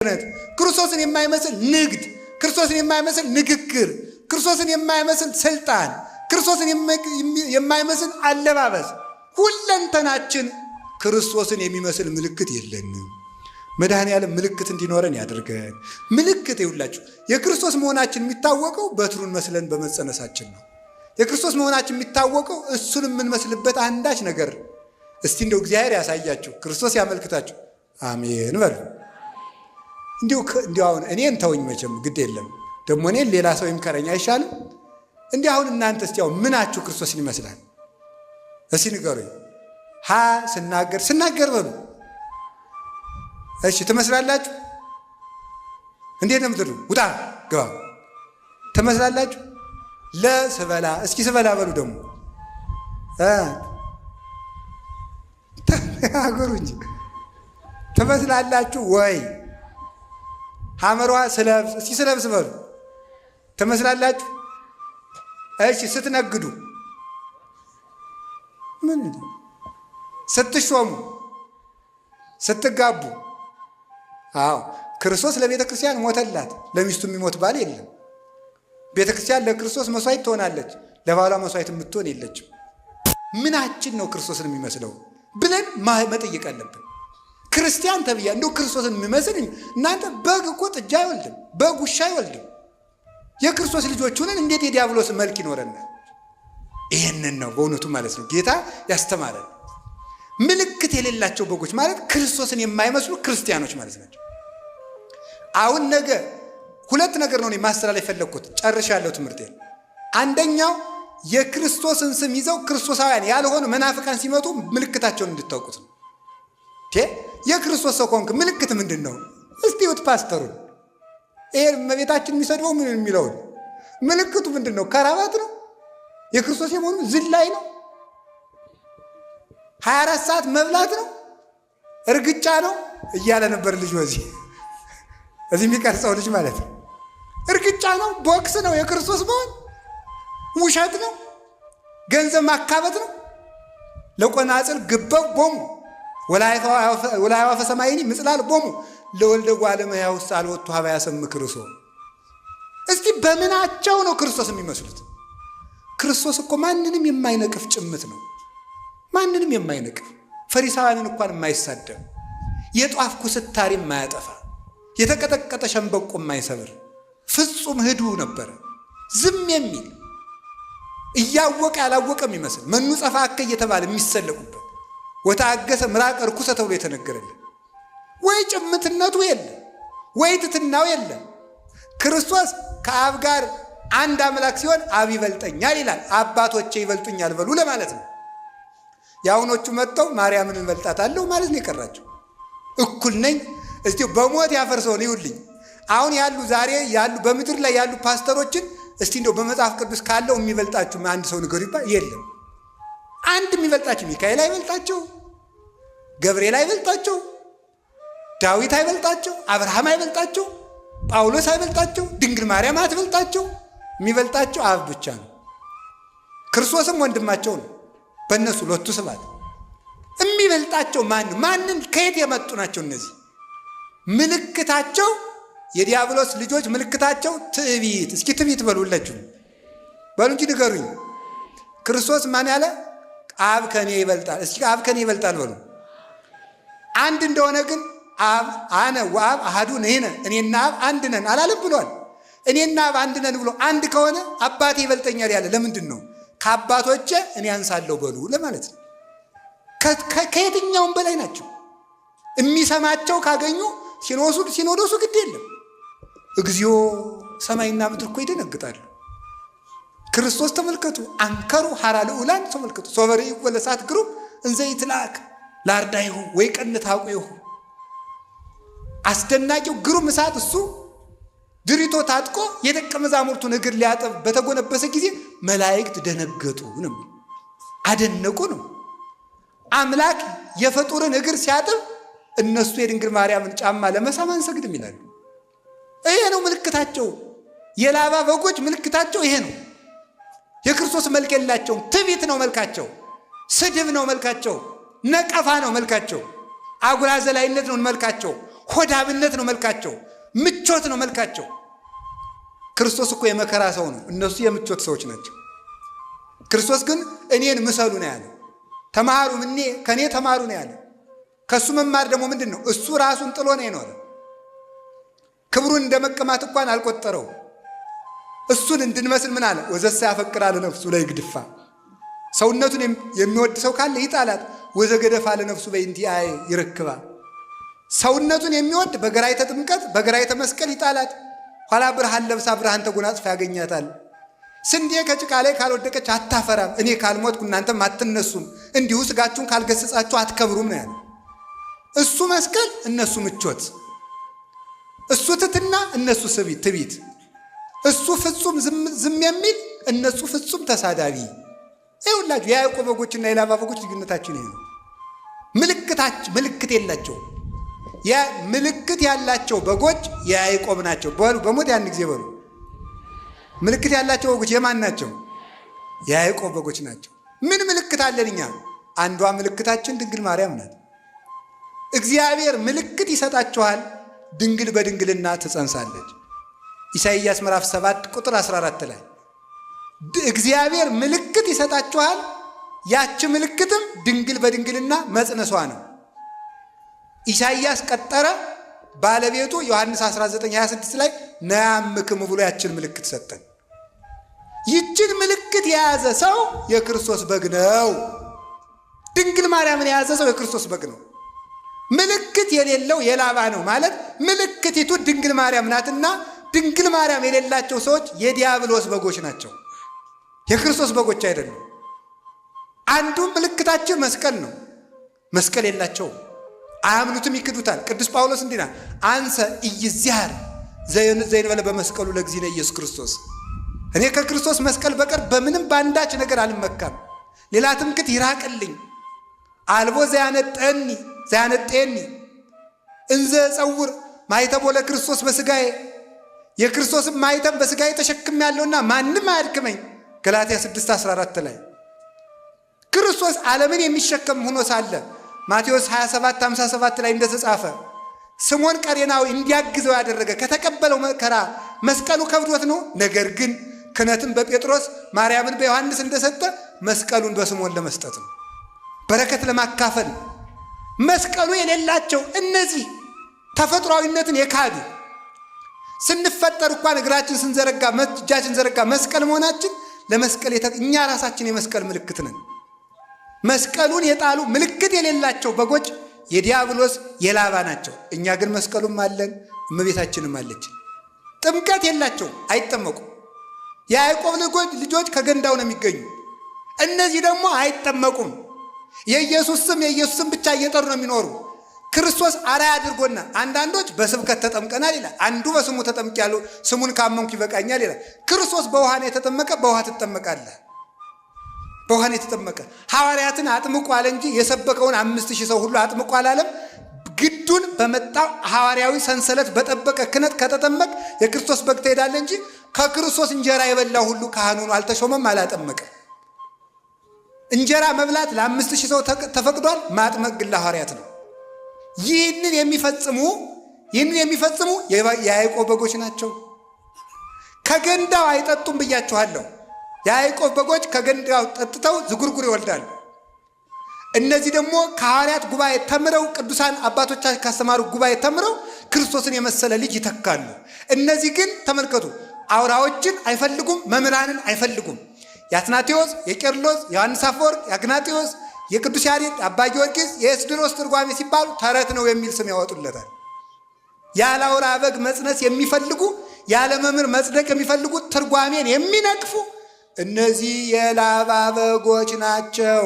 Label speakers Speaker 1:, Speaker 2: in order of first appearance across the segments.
Speaker 1: ክርስቶስን የማይመስል ንግድ፣ ክርስቶስን የማይመስል ንግግር፣ ክርስቶስን የማይመስል ስልጣን፣ ክርስቶስን የማይመስል አለባበስ፣ ሁለንተናችን ክርስቶስን የሚመስል ምልክት የለንም። መድኃኔዓለም ምልክት እንዲኖረን ያድርገን። ምልክት ይውላችሁ የክርስቶስ መሆናችን የሚታወቀው በትሩን መስለን በመጸነሳችን ነው። የክርስቶስ መሆናችን የሚታወቀው እሱን የምንመስልበት አንዳች ነገር። እስቲ እንደው እግዚአብሔር ያሳያችሁ፣ ክርስቶስ ያመልክታችሁ። አሜን በሉ። እንዲሁ አሁን እኔን ተወኝ፣ መቼም ግድ የለም ደግሞ እኔን ሌላ ሰው ይምከረኝ አይሻልም? እንዲህ አሁን እናንተ እስቲ አሁን ምናችሁ ክርስቶስን ይመስላል? እስቲ ንገሩኝ። ስናገር በሉ። እሺ ትመስላላችሁ? እንዴት ነው የምትሉ? ውጣ ግባ ትመስላላችሁ? ለስበላ እስኪ ስበላ በሉ ደግሞ አገሩ እንጂ ትመስላላችሁ ወይ? ሐመሯ ስለብስ እስኪ ስለብስ በሉ ትመስላላችሁ? እሺ ስትነግዱ ምን ስትሾሙ ስትጋቡ፣ አዎ ክርስቶስ ለቤተ ክርስቲያን ሞተላት። ለሚስቱ የሚሞት ባል የለም። ቤተ ክርስቲያን ለክርስቶስ መስዋዕት ትሆናለች፣ ለባሏ መስዋዕት የምትሆን የለችም። ምናችን ነው ክርስቶስን የሚመስለው ብለን መጠየቅ አለብን። ክርስቲያን ተብያ እንደው ክርስቶስን የሚመስል እናንተ በግ እኮ ጥጃ አይወልድም፣ በግ ውሻ አይወልድም። የክርስቶስ ልጆች ሆነን እንዴት የዲያብሎስ መልክ ይኖረናል? ይህንን ነው በእውነቱ ማለት ነው ጌታ ያስተማረን። ምልክት የሌላቸው በጎች ማለት ክርስቶስን የማይመስሉ ክርስቲያኖች ማለት ናቸው። አሁን ነገ ሁለት ነገር ነው ማስተላለፍ የፈለግኩት፣ ጨርሻለሁ ትምህርቴን። አንደኛው የክርስቶስን ስም ይዘው ክርስቶሳውያን ያልሆኑ መናፍቃን ሲመጡ ምልክታቸውን እንድታውቁት ነው። የክርስቶስ ሰው ከሆንክ ምልክት ምንድን ነው? እስቲ ይሁት ፓስተሩን ይሄ እመቤታችን የሚሰድበው ምን የሚለውን ምልክቱ ምንድን ነው? ከራባት ነው? የክርስቶስ የመሆኑ ዝላይ ነው? 24 ሰዓት መብላት ነው? እርግጫ ነው እያለ ነበር ልጅ እዚህ የሚቀርጸው ልጅ ማለት ነው። እርግጫ ነው? ቦክስ ነው? የክርስቶስ መሆን ውሸት ነው? ገንዘብ ማካበት ነው? ለቆናጽል ግበው ቦሙ ወላይዋ ፈሰማይኒ ምጽላል ቦሙ ለወልደ እጓለ እመሕያው ውስጥ አልወጡ ሀበያ ሰም ክርስቶ። እስቲ በምናቸው ነው ክርስቶስ የሚመስሉት? ክርስቶስ እኮ ማንንም የማይነቅፍ ጭምት ነው። ማንንም የማይነቅፍ ፈሪሳውያንን እንኳን የማይሳደብ፣ የጧፍ ኩስታሪ የማያጠፋ፣ የተቀጠቀጠ ሸንበቆ የማይሰብር ፍጹም ህዱ ነበረ። ዝም የሚል እያወቀ ያላወቀ የሚመስል መኑ ጸፋከ እየተባለ የሚሰለቁበት ወታገሰ ምራቅ ርኩሰ ተብሎ የተነገረልን። ወይ ጭምትነቱ የለም ወይ ትትናው የለም። ክርስቶስ ከአብ ጋር አንድ አምላክ ሲሆን አብ ይበልጠኛል ይላል። አባቶቼ ይበልጡኛል በሉ ለማለት ነው። የአሁኖቹ መጥተው ማርያምን እንበልጣታለሁ ማለት ነው የቀራቸው። እኩል ነኝ እስቲ በሞት ያፈርሰውን ይውልኝ። አሁን ያሉ ዛሬ ያሉ በምድር ላይ ያሉ ፓስተሮችን እስቲ እንደው በመጽሐፍ ቅዱስ ካለው የሚበልጣችሁ አንድ ሰው ንገሩ ይባል የለም። አንድ የሚበልጣቸው ሚካኤል አይበልጣቸው፣ ገብርኤል አይበልጣቸው፣ ዳዊት አይበልጣቸው፣ አብርሃም አይበልጣቸው፣ ጳውሎስ አይበልጣቸው፣ ድንግል ማርያም አትበልጣቸው። የሚበልጣቸው አብ ብቻ ነው። ክርስቶስም ወንድማቸው ነው። በእነሱ ሎቱ ስብሐት። የሚበልጣቸው ማንን ከየት የመጡ ናቸው እነዚህ? ምልክታቸው የዲያብሎስ ልጆች ምልክታቸው ትዕቢት። እስኪ ትዕቢት በሉላችሁ በሉ እንጂ ንገሩኝ። ክርስቶስ ማን ያለ? አብ ከኔ ይበልጣል። እስኪ አብ ከኔ ይበልጣል በሉ። አንድ እንደሆነ ግን አብ አነ ወአብ አሐዱ ነን፣ እኔና አብ አንድ ነን አላለም ብሏል። እኔና አብ አንድ ነን ብሎ አንድ ከሆነ አባቴ ይበልጠኛል ያለ ለምንድን ነው? ከአባቶቼ እኔ አንሳለሁ በሉ ለማለት ነው። ከየትኛውም በላይ ናቸው። የሚሰማቸው ካገኙ ሲኖዶሱ ግድ የለም። እግዚኦ ሰማይና ምድር እኮ ይደነግጣሉ። ክርስቶስ ተመልከቱ፣ አንከሩ ሐራ ልዑላን ተመልከቱ። ሶበሪ ወለሳት ግሩም እንዘ ይትላክ ላርዳይሁ ወይ ቀንት አውቁሁ። አስደናቂው ግሩም እሳት እሱ ድሪቶ ታጥቆ የደቀ መዛሙርቱን እግር ሊያጠብ በተጎነበሰ ጊዜ መላእክት ደነገጡ ነው፣ አደነቁ ነው። አምላክ የፍጡርን እግር ሲያጥብ እነሱ የድንግል ማርያምን ጫማ ለመሳም አንሰግድም ይላሉ። ይሄ ነው ምልክታቸው። የላባ በጎች ምልክታቸው ይሄ ነው። የክርስቶስ መልክ የላቸውም። ትዕቢት ነው መልካቸው፣ ስድብ ነው መልካቸው፣ ነቀፋ ነው መልካቸው፣ አጉራ ዘላይነት ነው መልካቸው፣ ሆዳብነት ነው መልካቸው፣ ምቾት ነው መልካቸው። ክርስቶስ እኮ የመከራ ሰው ነው፣ እነሱ የምቾት ሰዎች ናቸው። ክርስቶስ ግን እኔን ምሰሉ ነው ያለ። ተማሩ ምኔ ከኔ ተማሩ ነው ያለ። ከሱ መማር ደግሞ ምንድን ነው? እሱ ራሱን ጥሎ ነው የኖረ። ክብሩን እንደመቀማት እንኳን አልቆጠረው። እሱን እንድንመስል ምን አለ? ወዘሳ ያፈቅራል ነፍሱ ላይ ግድፋ። ሰውነቱን የሚወድ ሰው ካለ ይጣላት። ወዘገደፋ ለነፍሱ በእንቲአየ ይረክባ። ሰውነቱን የሚወድ በግራይተ ጥምቀት በግራይተ መስቀል ይጣላት፣ ኋላ ብርሃን ለብሳ ብርሃን ተጎናጽፋ ያገኛታል። ስንዴ ከጭቃ ላይ ካልወደቀች አታፈራም። እኔ ካልሞትኩ እናንተም አትነሱም፣ እንዲሁ ስጋችሁን ካልገሰጻችሁ አትከብሩም ነው ያለ። እሱ መስቀል፣ እነሱ ምቾት። እሱ ትትና፣ እነሱ ትዕቢት። እሱ ፍጹም ዝም የሚል፣ እነሱ ፍጹም ተሳዳቢ። ይኸውላችሁ የያዕቆብ በጎችና የላባ በጎች ልዩነታችን ይሄ ነው። ምልክት የላቸው። ምልክት ያላቸው በጎች የያዕቆብ ናቸው። በሞት ያን ጊዜ በሉ። ምልክት ያላቸው በጎች የማን ናቸው? የያዕቆብ በጎች ናቸው። ምን ምልክት አለን እኛ? አንዷ ምልክታችን ድንግል ማርያም ናት። እግዚአብሔር ምልክት ይሰጣችኋል፣ ድንግል በድንግልና ትጸንሳለች። ኢሳይያስ ምዕራፍ 7 ቁጥር 14 ላይ እግዚአብሔር ምልክት ይሰጣችኋል፣ ያች ምልክትም ድንግል በድንግልና መጽነሷ ነው። ኢሳይያስ ቀጠረ፣ ባለቤቱ ዮሐንስ 19:26 ላይ ነያምክም ብሎ ያችን ምልክት ሰጠን። ይችን ምልክት የያዘ ሰው የክርስቶስ በግ ነው። ድንግል ማርያምን የያዘ ሰው የክርስቶስ በግ ነው። ምልክት የሌለው የላባ ነው ማለት ምልክቲቱ ድንግል ማርያም ናትና፣ ድንግል ማርያም የሌላቸው ሰዎች የዲያብሎስ በጎች ናቸው፣ የክርስቶስ በጎች አይደሉም። አንዱ ምልክታችን መስቀል ነው። መስቀል የላቸውም፣ አያምኑትም፣ ይክዱታል። ቅዱስ ጳውሎስ እንዲና አንሰ ኢይዝያር ዘይንበለ በመስቀሉ ለእግዚእነ ኢየሱስ ክርስቶስ፣ እኔ ከክርስቶስ መስቀል በቀር በምንም በአንዳች ነገር አልመካም፣ ሌላ ትምክህት ይራቅልኝ። አልቦ ዘያነጠኒ እንዘ ጸውር ማኅተሞ ለክርስቶስ በሥጋዬ፣ የክርስቶስን ማኅተም በሥጋዬ ተሸክም ያለውና ማንም አያድክመኝ። ገላትያ 6:14 ላይ ክርስቶስ ዓለምን የሚሸከም ሆኖ ሳለ ማቴዎስ 27:57 ላይ እንደተጻፈ ስምዖን ቀሬናዊ እንዲያግዘው ያደረገ ከተቀበለው መከራ መስቀሉ ከብዶት ነው። ነገር ግን ክህነትን በጴጥሮስ ማርያምን በዮሐንስ እንደሰጠ መስቀሉን በስምዖን ለመስጠት ነው፣ በረከት ለማካፈል። መስቀሉ የሌላቸው እነዚህ ተፈጥሯዊነትን የካዱ ስንፈጠር እንኳን እግራችን ስንዘረጋ እጃችን ዘረጋ መስቀል መሆናችን ለመስቀል እኛ ራሳችን የመስቀል ምልክት ነን። መስቀሉን የጣሉ ምልክት የሌላቸው በጎች የዲያብሎስ የላባ ናቸው። እኛ ግን መስቀሉም አለን፣ እመቤታችንም አለች። ጥምቀት የላቸው፣ አይጠመቁም። የያዕቆብ ልጆች ከገንዳው ነው የሚገኙ። እነዚህ ደግሞ አይጠመቁም። የኢየሱስ ስም ብቻ እየጠሩ ነው የሚኖሩ። ክርስቶስ አርአያ አድርጎና አንዳንዶች በስብከት ተጠምቀናል ይላል፣ አንዱ በስሙ ተጠምቄያለሁ ስሙን ካመንኩ ይበቃኛል ይላል። ክርስቶስ በውሃ ነው የተጠመቀ፣ በውሃ ትጠመቃለህ። በውሃ ነው የተጠመቀ። ሐዋርያትን አጥምቁ አለ እንጂ የሰበከውን 5000 ሰው ሁሉ አጥምቁ አላለም። ግዱን በመጣው ሐዋርያዊ ሰንሰለት በጠበቀ ክህነት ከተጠመቅ የክርስቶስ በግ ትሄዳለህ እንጂ ከክርስቶስ እንጀራ የበላው ሁሉ ካህኑ ነው፣ አልተሾመም፣ አላጠመቀም። እንጀራ መብላት ለ5000 ሰው ተፈቅዷል፣ ማጥመቅ ግን ለሐዋርያት ነው። ይህንን የሚፈጽሙ የያዕቆብ በጎች ናቸው። ከገንዳው አይጠጡም ብያችኋለሁ። የያዕቆብ በጎች ከገንዳው ጠጥተው ዝጉርጉር ይወልዳሉ። እነዚህ ደግሞ ከሐዋርያት ጉባኤ ተምረው ቅዱሳን አባቶቻችን ካስተማሩ ጉባኤ ተምረው ክርስቶስን የመሰለ ልጅ ይተካሉ። እነዚህ ግን ተመልከቱ፣ አውራዎችን አይፈልጉም፣ መምህራንን አይፈልጉም። የአትናቴዎስ፣ የቄርሎስ፣ የዮሐንስ አፈወርቅ፣ የአግናጤዎስ፣ የቅዱስ ያሬድ፣ አባ ጊዮርጊስ፣ የኤስድሮስ ትርጓሜ ሲባሉ ተረት ነው የሚል ስም ያወጡለታል። ያለ አውራ በግ መጽነስ የሚፈልጉ ያለ መምህር መጽደቅ የሚፈልጉ ትርጓሜን የሚነቅፉ እነዚህ የላባ በጎች ናቸው።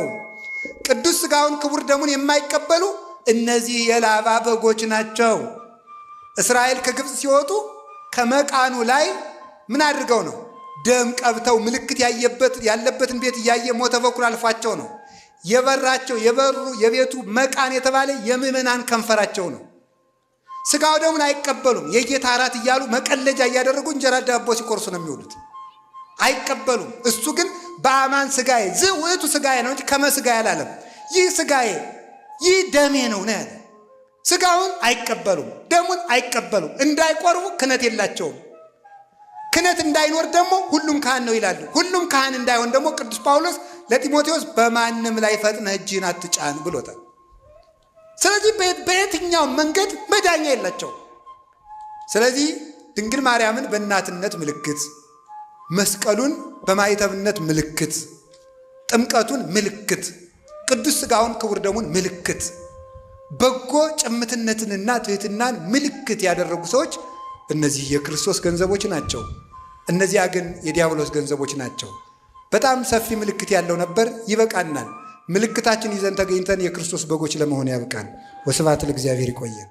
Speaker 1: ቅዱስ ሥጋውን ክቡር ደሙን የማይቀበሉ እነዚህ የላባ በጎች ናቸው። እስራኤል ከግብፅ ሲወጡ ከመቃኑ ላይ ምን አድርገው ነው? ደም ቀብተው ምልክት ያለበትን ቤት እያየ ሞተ በኩር አልፏቸው ነው። የበሩ የቤቱ መቃን የተባለ የምዕመናን ከንፈራቸው ነው። ሥጋው ደሙን አይቀበሉም። የጌታ እራት እያሉ መቀለጃ እያደረጉ እንጀራ ዳቦ ሲቆርሱ ነው የሚውሉት። አይቀበሉም። እሱ ግን በአማን ሥጋዬ ውእቱ ሥጋዬ ነው እንጂ ከመ ሥጋዬ አላለም። ይህ ሥጋዬ ይህ ደሜ ነው ያለ። ስጋውን አይቀበሉም፣ ደሙን አይቀበሉም። እንዳይቆርቡ ክህነት የላቸውም። ክህነት እንዳይኖር ደግሞ ሁሉም ካህን ነው ይላሉ። ሁሉም ካህን እንዳይሆን ደግሞ ቅዱስ ጳውሎስ ለጢሞቴዎስ በማንም ላይ ፈጥነህ እጅህን አትጫን ብሎታል። ስለዚህ በየትኛው መንገድ መዳኛ የላቸው። ስለዚህ ድንግል ማርያምን በእናትነት ምልክት፣ መስቀሉን በማይተብነት ምልክት፣ ጥምቀቱን ምልክት፣ ቅዱስ ሥጋውን ክቡር ደሙን ምልክት፣ በጎ ጭምትነትንና ትሕትናን ምልክት ያደረጉ ሰዎች እነዚህ የክርስቶስ ገንዘቦች ናቸው። እነዚያ ግን የዲያብሎስ ገንዘቦች ናቸው። በጣም ሰፊ ምልክት ያለው ነበር። ይበቃናል። ምልክታችን ይዘን ተገኝተን የክርስቶስ በጎች ለመሆን ያብቃን። ወስብሐት ለእግዚአብሔር። ይቆየን።